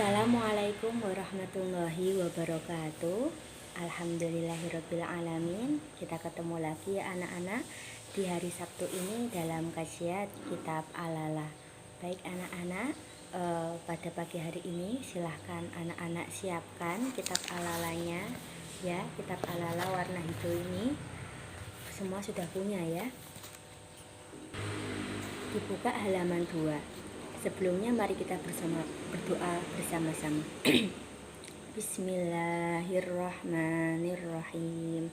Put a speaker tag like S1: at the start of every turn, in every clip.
S1: Assalamualaikum warahmatullahi wabarakatuh. Alhamdulillahirabbil alamin. Kita ketemu lagi ya anak-anak di hari Sabtu ini dalam kajian kitab Al-Lala. Baik anak-anak, pada pagi hari ini silahkan anak-anak siapkan kitab Al-Lalanya ya. Kitab Al-Lala warna hijau ini semua sudah punya ya. Dibuka halaman 2. Sebelumnya mari kita berdoa bersama-sama. Bismillahirrahmanirrahim.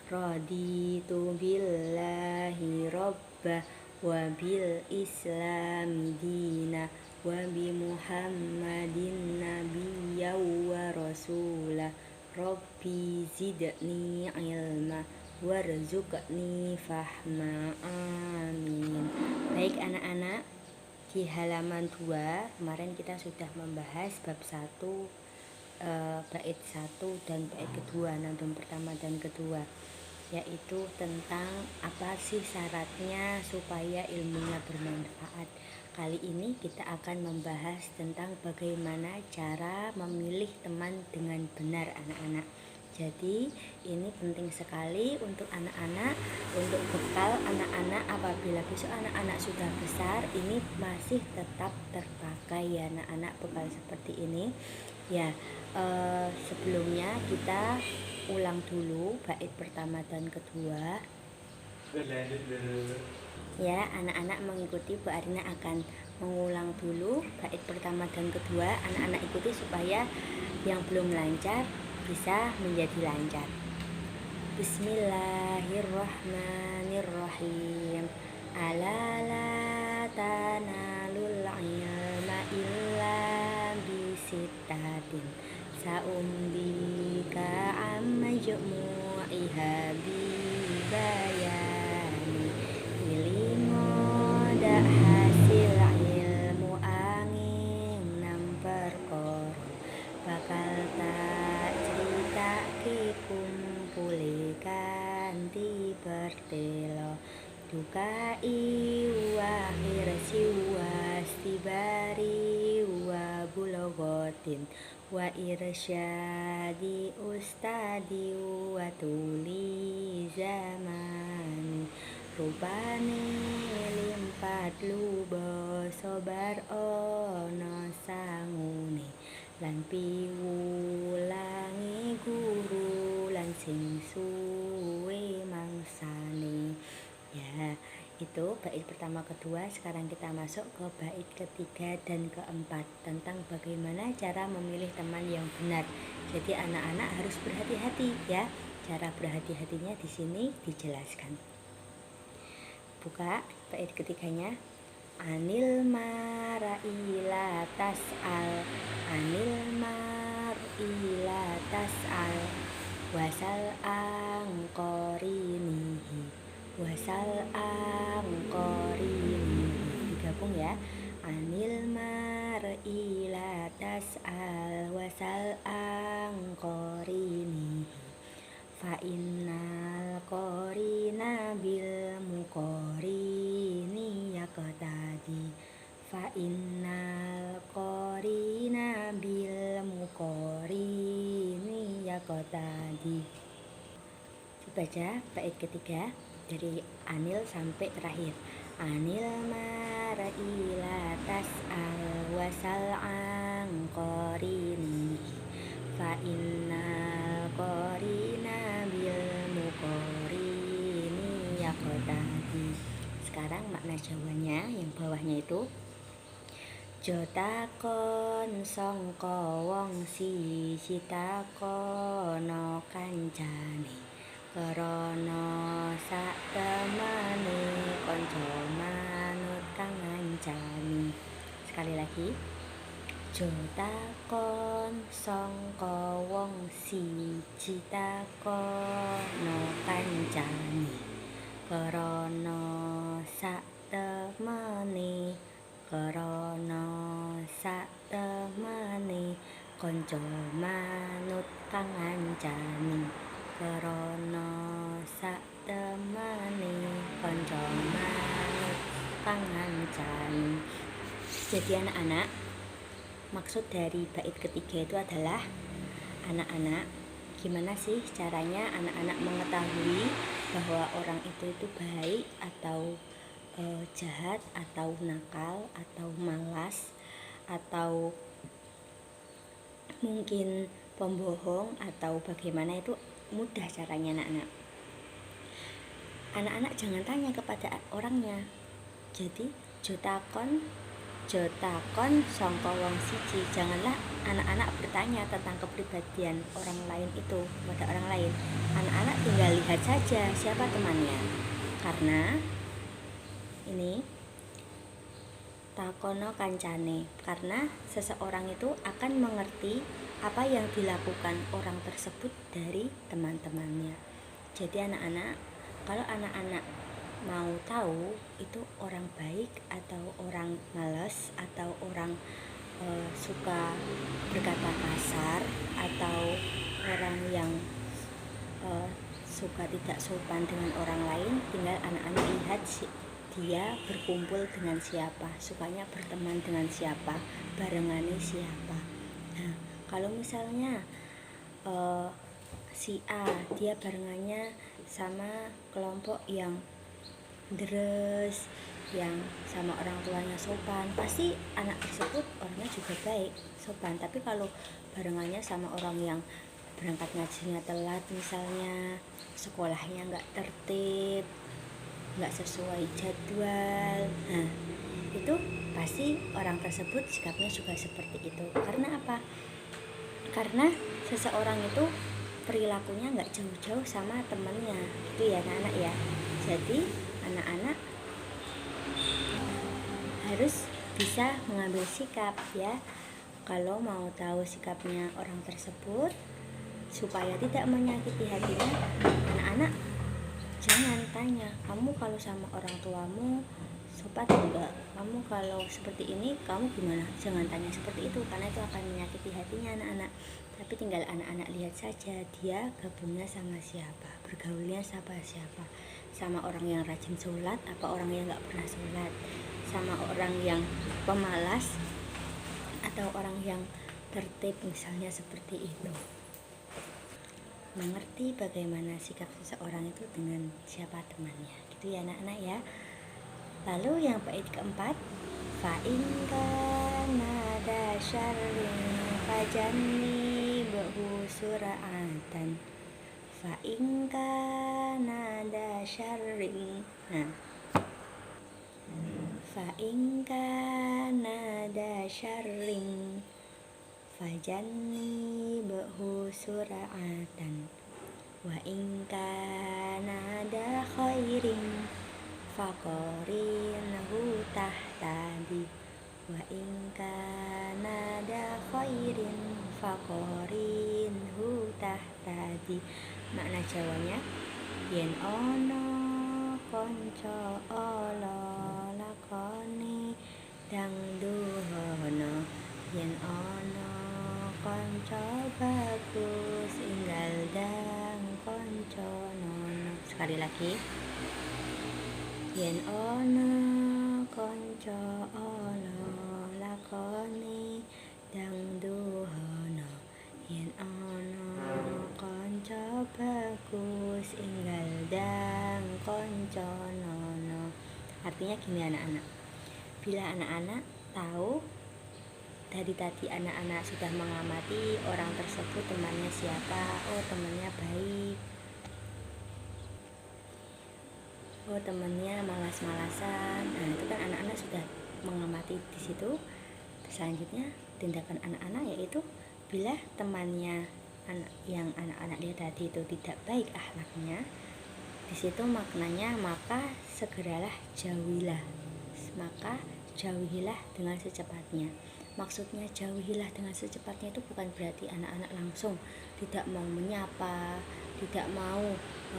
S1: Raditu billahi rabbah wa bil islami dina wa bi muhammadin nabiyya wa rasulah. Rabbi zidni ilma warzuqni fahma. Amin. Baik anak-anak, di halaman 2 kemarin kita sudah membahas bab 1, bait 1 dan bait kedua, nadum pertama dan kedua, yaitu tentang apa sih syaratnya supaya ilmunya bermanfaat. Kali ini kita akan membahas tentang bagaimana cara memilih teman dengan benar anak-anak. Jadi ini penting sekali untuk anak-anak, untuk bekal anak-anak apabila besok anak-anak sudah besar, ini masih tetap terpakai ya anak-anak, bekal seperti ini ya. Sebelumnya kita ulang dulu bait pertama dan kedua ya. Anak-anak mengikuti, Bu Arina akan mengulang dulu bait pertama dan kedua. Anak-anak ikuti supaya yang belum lancar bisa menjadi lancar. Bismillahirrahmanirrahim. Ala la tanalul ilma illa bisittatin sa'umbika amma jumu'iha bibayani ilimoda hasil ilmu angin namperkor bakal kumpulkan di bertelo dukai wa hirsi wa stibari wa bulogotin wa irsyadi ustadi wa tuli zaman rupane limpat lubo sobar ono sangune lan piwulangi guru lan sing suwe mangsane ya. Itu bait pertama kedua. Sekarang kita masuk ke bait ketiga dan keempat tentang bagaimana cara memilih teman yang benar. Jadi anak-anak harus berhati-hati ya. Cara berhati-hatinya di sini dijelaskan. Buka bait ketiganya. Anil mar'ila tas'al, anil mar'ila tas'al, wasal angkorinihi, wasal angkorinihi. Digabung ya. Anil mar'ila tas'al, wasal angkorinihi, fa innal qorina bil muqorini yaqtadi, fa innal qorina bil muqorini yaqtadi. Dibaca bait ketiga dari Anil sampai terakhir. Anil mar'ila tas'al wasal angkorini fa innal qorina bil muqorini yaqtadi. Sekarang makna Jawanya yang bawahnya itu: Jotakon songko wong siji takono kancane krana sak temane kanca manut kang ngancani. Sekali lagi. Jotakon songko wong siji takono kancane krana sak temane kanca manut kang ngancani krana sak temane kanca manut kang ngancani. Jadi anak-anak, Maksud dari bait ketiga itu adalah anak-anak, gimana sih caranya anak-anak mengetahui bahwa orang itu baik atau jahat, atau nakal, atau malas, atau mungkin pembohong, atau bagaimana. Itu mudah caranya anak-anak. Anak-anak jangan tanya kepada orangnya. Jadi jotakon sangka wong siji. Janganlah anak-anak bertanya tentang kepribadian orang lain itu kepada orang lain. Anak-anak tinggal lihat saja siapa temannya. Karena ini takono kancane, karena seseorang itu akan mengerti apa yang dilakukan orang tersebut dari teman-temannya. Jadi anak-anak, kalau anak-anak mau tahu itu orang baik atau orang malas, atau orang suka berkata kasar, atau orang yang suka tidak sopan dengan orang lain, tinggal anak-anak lihat dia berkumpul dengan siapa, sukanya berteman dengan siapa, barengannya siapa. Nah, kalau misalnya si A dia barengannya sama kelompok yang deres, yang sama orang tuanya sopan, pasti anak tersebut orangnya juga baik, sopan. Tapi kalau barengannya sama orang yang berangkat ngajinya telat misalnya, sekolahnya nggak tertib, nggak sesuai jadwal, nah itu pasti orang tersebut sikapnya juga seperti itu. Karena apa? Karena seseorang itu perilakunya nggak jauh-jauh sama temannya, gitu ya anak-anak ya. Jadi anak-anak harus bisa mengambil sikap ya. Kalau mau tahu sikapnya orang tersebut supaya tidak menyakiti hatinya, anak-anak jangan tanya, kamu kalau sama orang tuamu sopan enggak, kamu kalau seperti ini kamu gimana. Jangan tanya seperti itu, karena itu akan menyakiti hatinya anak-anak. Tapi tinggal anak-anak lihat saja dia gabungnya sama siapa, bergaulnya sama siapa. Sama orang yang rajin sholat apa orang yang gak pernah sholat, sama orang yang pemalas atau orang yang tertib misalnya, seperti itu. Mengerti bagaimana sikap seseorang itu dengan siapa temannya, gitu ya anak-anak ya. Lalu yang bait keempat, fa in kana da syarrin fajannibhu sur'atan, fa in kana da syarrin. Nah, fa in kana da syarrin fajannibhu sur'atan, wa in kana da khairin faqarinhu tahtadi, wa in kana da khairin faqarinhu tahtadi. Makna Jawanya, yen ono kanca ala lakone dang duhono, yen ono kanca bagus inggal dang kanca nono. Sekali lagi, yen ono kanca ala lakone dang duhono, yen ono kanca bagus inggal dang kanca nono. Artinya gini anak-anak, bila anak-anak tahu dari tadi anak-anak sudah mengamati orang tersebut temannya siapa, oh temannya baik, oh temannya malas-malasan. Nah itu kan anak-anak sudah mengamati di situ. Selanjutnya tindakan anak-anak yaitu bila temannya yang anak-anak lihat tadi itu tidak baik akhlaknya, di situ maknanya maka segeralah jauhilah, maka jauhilah dengan secepatnya. Maksudnya jauhilah dengan secepatnya itu bukan berarti anak-anak langsung tidak mau menyapa, tidak mau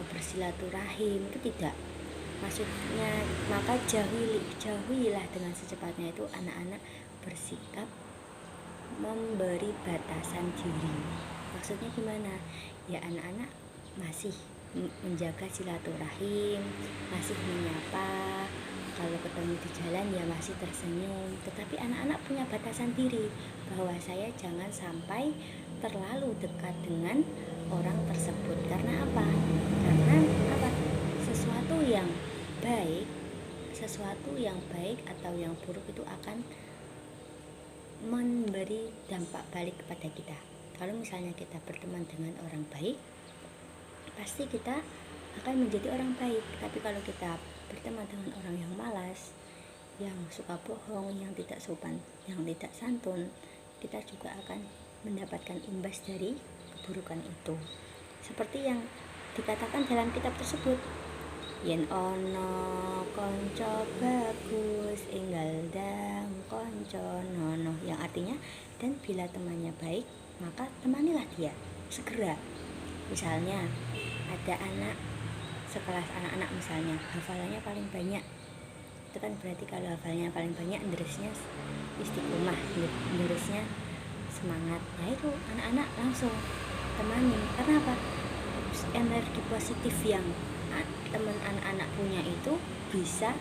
S1: bersilaturahim, itu tidak. Maksudnya maka jauhilah dengan secepatnya itu anak-anak bersikap memberi batasan diri. Maksudnya gimana? Ya anak-anak masih menjaga silaturahim, masih menyapa, kalau ketemu di jalan ya masih tersenyum. Tetapi anak-anak punya batasan diri bahwa saya jangan sampai terlalu dekat dengan orang tersebut. Karena apa? Karena apa? Sesuatu yang baik atau yang buruk itu akan memberi dampak balik kepada kita. Kalau misalnya kita berteman dengan orang baik, pasti kita akan menjadi orang baik. Tapi kalau kita berteman dengan orang yang malas, yang suka bohong, yang tidak sopan, yang tidak santun, kita juga akan mendapatkan imbas dari keburukan itu. Seperti yang dikatakan dalam kitab tersebut, yen ono konco bagus enggal dang konco nono, yang artinya, dan bila temannya baik maka temanilah dia segera. Misalnya ada anak sekelas anak-anak misalnya hafalannya paling banyak, itu kan berarti kalau hafalnya paling banyak derasnya istiqomah, derasnya semangat. Nah itu anak-anak langsung temani. Karena apa? Energi positif yang teman anak-anak punya itu bisa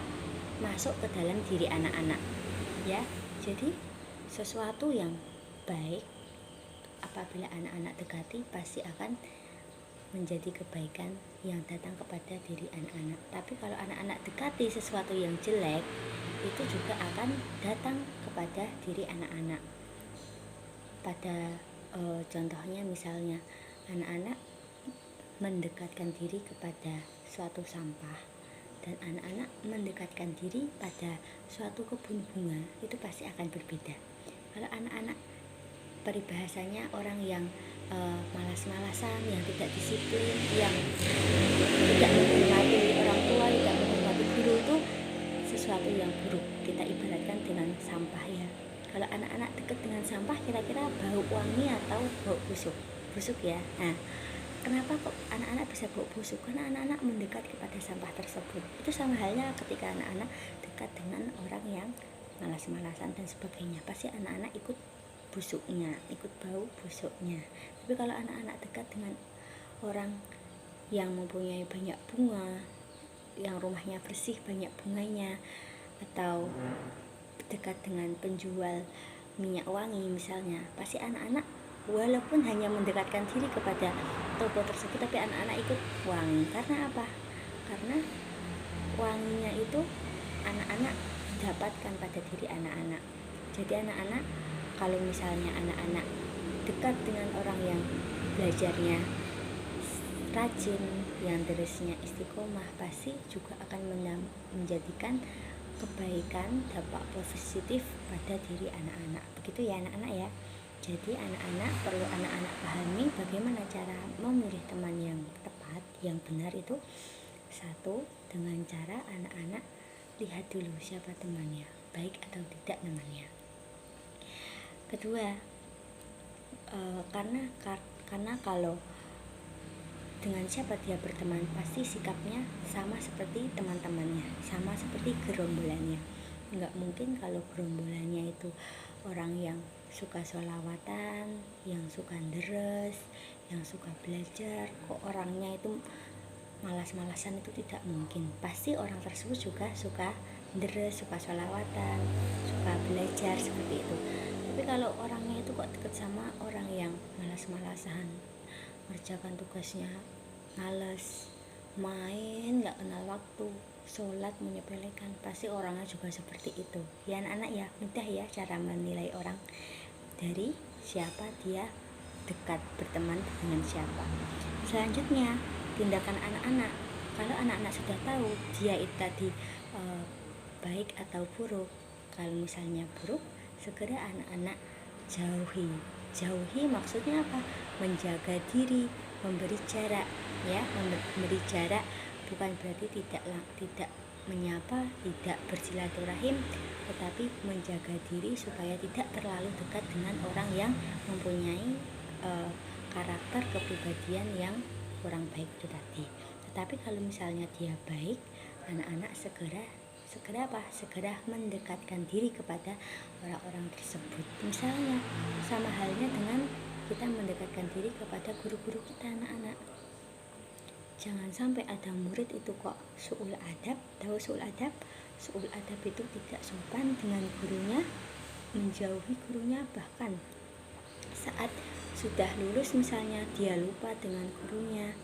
S1: masuk ke dalam diri anak-anak, ya. Jadi sesuatu yang baik apabila anak-anak dekati pasti akan menjadi kebaikan yang datang kepada diri anak-anak. Tapi kalau anak-anak dekati sesuatu yang jelek, itu juga akan datang kepada diri anak-anak. Pada contohnya misalnya anak-anak mendekatkan diri kepada suatu sampah dan anak-anak mendekatkan diri pada suatu kebun bunga, itu pasti akan berbeda. Kalau anak-anak peribahasanya orang yang malas-malasan, yang tidak disiplin, yang tidak menghormati orang tua, tidak menghormati guru, itu sesuatu yang buruk. Kita ibaratkan dengan sampah ya. Kalau anak-anak dekat dengan sampah, kira-kira bau wangi atau bau busuk? Busuk ya. Nah, kenapa kok anak-anak bisa bau busuk? Karena anak-anak mendekat kepada sampah tersebut. Itu sama halnya ketika anak-anak dekat dengan orang yang malas-malasan dan sebagainya, pasti anak-anak ikut busuknya, ikut bau busuknya. Tapi kalau anak-anak dekat dengan orang yang mempunyai banyak bunga, yang rumahnya bersih, banyak bunganya, atau dekat dengan penjual minyak wangi misalnya, pasti anak-anak walaupun hanya mendekatkan diri kepada toko tersebut, tapi anak-anak ikut wangi. Karena apa? Karena wanginya itu anak-anak dapatkan pada diri anak-anak. Jadi anak-anak, kalau misalnya anak-anak dekat dengan orang yang belajarnya rajin, yang derasnya istiqomah, pasti juga akan menjadikan kebaikan, dampak positif pada diri anak-anak. Begitu ya anak-anak ya. Jadi anak-anak perlu anak-anak pahami bagaimana cara memilih teman yang tepat, yang benar itu. Satu, dengan cara anak-anak lihat dulu siapa temannya, baik atau tidak temannya. Kedua, karena kalau dengan siapa dia berteman, pasti sikapnya sama seperti teman-temannya, sama seperti gerombolannya. Enggak mungkin kalau gerombolannya itu orang yang suka sholawatan, yang suka deres, yang suka belajar, kok orangnya itu malas-malasan, itu tidak mungkin. Pasti orang tersebut juga suka deres, suka sholawatan, suka belajar, seperti itu. Tapi kalau orangnya itu kok deket sama orang yang malas-malasan, mengerjakan tugasnya males, main gak kenal waktu, sholat menyepelekan, pasti orangnya juga seperti itu. Ya anak-anak ya, mudah ya cara menilai orang dari siapa dia dekat, berteman dengan siapa. Selanjutnya, tindakan anak-anak. Kalau anak-anak sudah tahu dia itu tadi baik atau buruk, kalau misalnya buruk, segera anak-anak jauhi maksudnya apa? Menjaga diri, memberi jarak ya, memberi jarak bukan berarti tidak menyapa, tidak bersilaturahim, tetapi menjaga diri supaya tidak terlalu dekat dengan orang yang mempunyai karakter kepribadian yang kurang baik itu tadi. Tetapi kalau misalnya dia baik, anak-anak segera apa? Segera mendekatkan diri kepada orang-orang tersebut. Misalnya sama halnya dengan kita mendekatkan diri kepada guru-guru kita anak-anak. Jangan sampai ada murid itu kok su'ul adab. Tahu su'ul adab? Su'ul adab itu tidak sopan dengan gurunya, menjauhi gurunya, bahkan saat sudah lulus misalnya dia lupa dengan gurunya,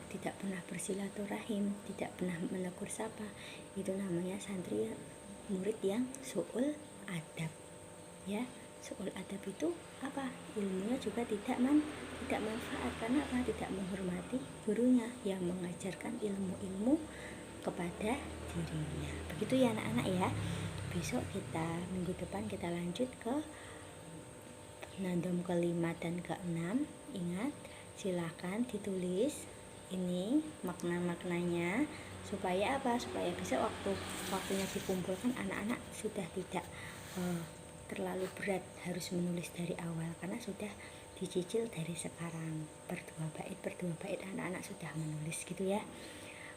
S1: tidak pernah bersilaturahim, tidak pernah menegur sapa. Itu namanya santri murid yang su'ul adab. Ya, su'ul adab itu apa? Ilmunya juga tidak manfaat. Karena apa? Tidak menghormati gurunya yang mengajarkan ilmu-ilmu kepada dirinya. Begitu ya anak-anak ya. Besok minggu depan kita lanjut ke nandom ke-5 dan ke-6. Ingat, silakan ditulis ini makna-maknanya supaya apa? Supaya besok waktunya dikumpulkan anak-anak sudah tidak terlalu berat harus menulis dari awal, karena sudah dicicil dari sekarang per dua bait anak-anak sudah menulis gitu ya.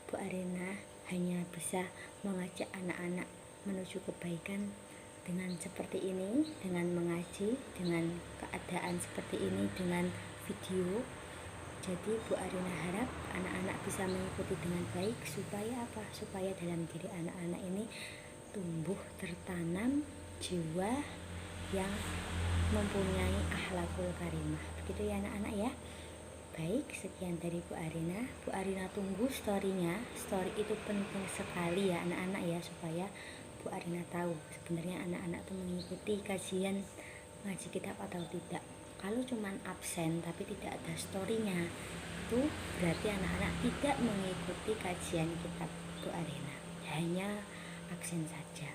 S1: Bu Arina hanya bisa mengajak anak-anak menuju kebaikan dengan seperti ini, dengan mengaji, dengan keadaan seperti ini, dengan video. Jadi Bu Arina harap anak-anak bisa mengikuti dengan baik supaya apa? Supaya dalam diri anak-anak ini tumbuh tertanam jiwa yang mempunyai akhlakul karimah. Begitu ya anak-anak ya. Baik, sekian dari Bu Arina. Bu Arina tunggu storynya. Story itu penting sekali ya anak-anak ya, supaya Bu Arina tahu sebenarnya anak-anak itu mengikuti kajian ngaji kitab atau tidak. Kalau cuman absen tapi tidak ada storynya, itu berarti anak-anak tidak mengikuti kajian kitab Bu Arina, hanya absen saja.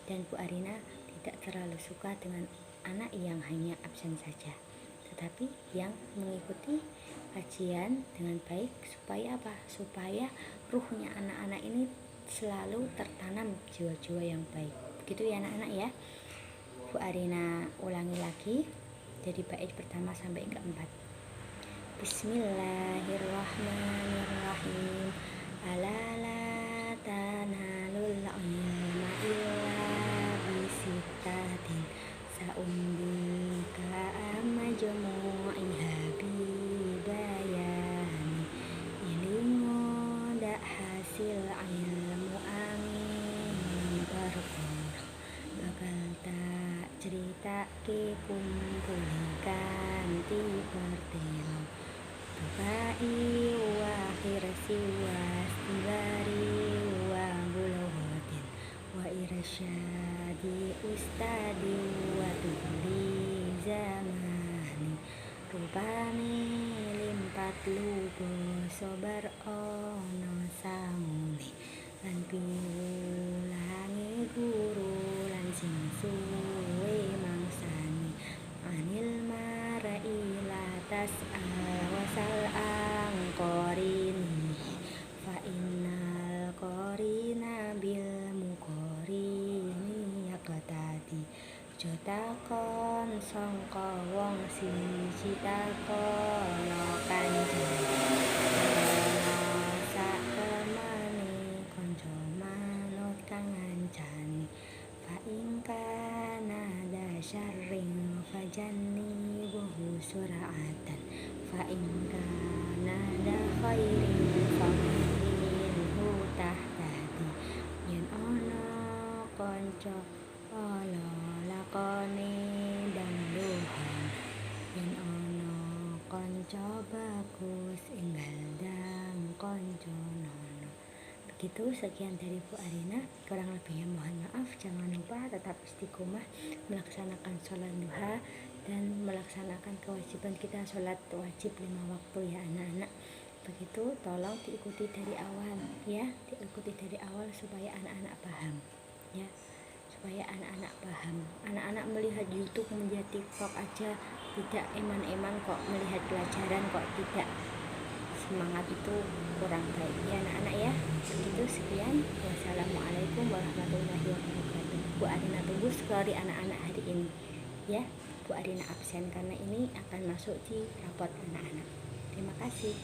S1: Dan Bu Arina tidak terlalu suka dengan anak yang hanya absen saja, tetapi yang mengikuti kajian dengan baik. Supaya apa? Supaya ruhnya anak-anak ini selalu tertanam jiwa-jiwa yang baik. Begitu ya anak-anak ya. Bu Arina ulangi lagi dari bait pertama sampai keempat. Bismillahirrahmanirrahim. Ala la tanalul ilma illa bisittatin sa'umbika majmu'iha bibayani ilmu dak hasil ilmu angin berkurang bakal tak cerita ke kumpulikan ti bertelo bukai wakhir siwas tibari wa bulawatin wa irsyadi ustadi wa tuli zamani rupani limpat lugo sobar ono samuni lan piulangi guru lan sing suwe mangsani anil marai latas awasal angkorini fa innal korina bil mukorini yakotadi jotakon songko wong siji takono kanjeng sak temani konco manut kang ngancani fa ingkana dasyarring fajanni buhu sura'atan fa ingkana da khairin famin hutah tadi yen ono konco olo lakone dangduhan yen ono konco bagus enggal dang konco nono. Begitu, sekian dari Bu Arina. Kurang lebihnya mohon maaf. Jangan lupa tetap istiqomah melaksanakan sholat duha dan melaksanakan kewajiban kita sholat wajib 5 waktu ya anak-anak. Begitu, tolong diikuti dari awal ya, diikuti dari awal supaya anak-anak paham ya, supaya anak-anak paham. Anak-anak melihat YouTube, melihat TikTok aja tidak eman-eman kok, melihat pelajaran kok tidak semangat, itu kurang baik ya anak-anak ya. Begitu, sekian. Wassalamualaikum warahmatullahi wabarakatuh. Bu Arina tunggu story anak-anak hari ini ya. Bu Arina absen karena ini akan masuk di rapot anak-anak. Terima kasih.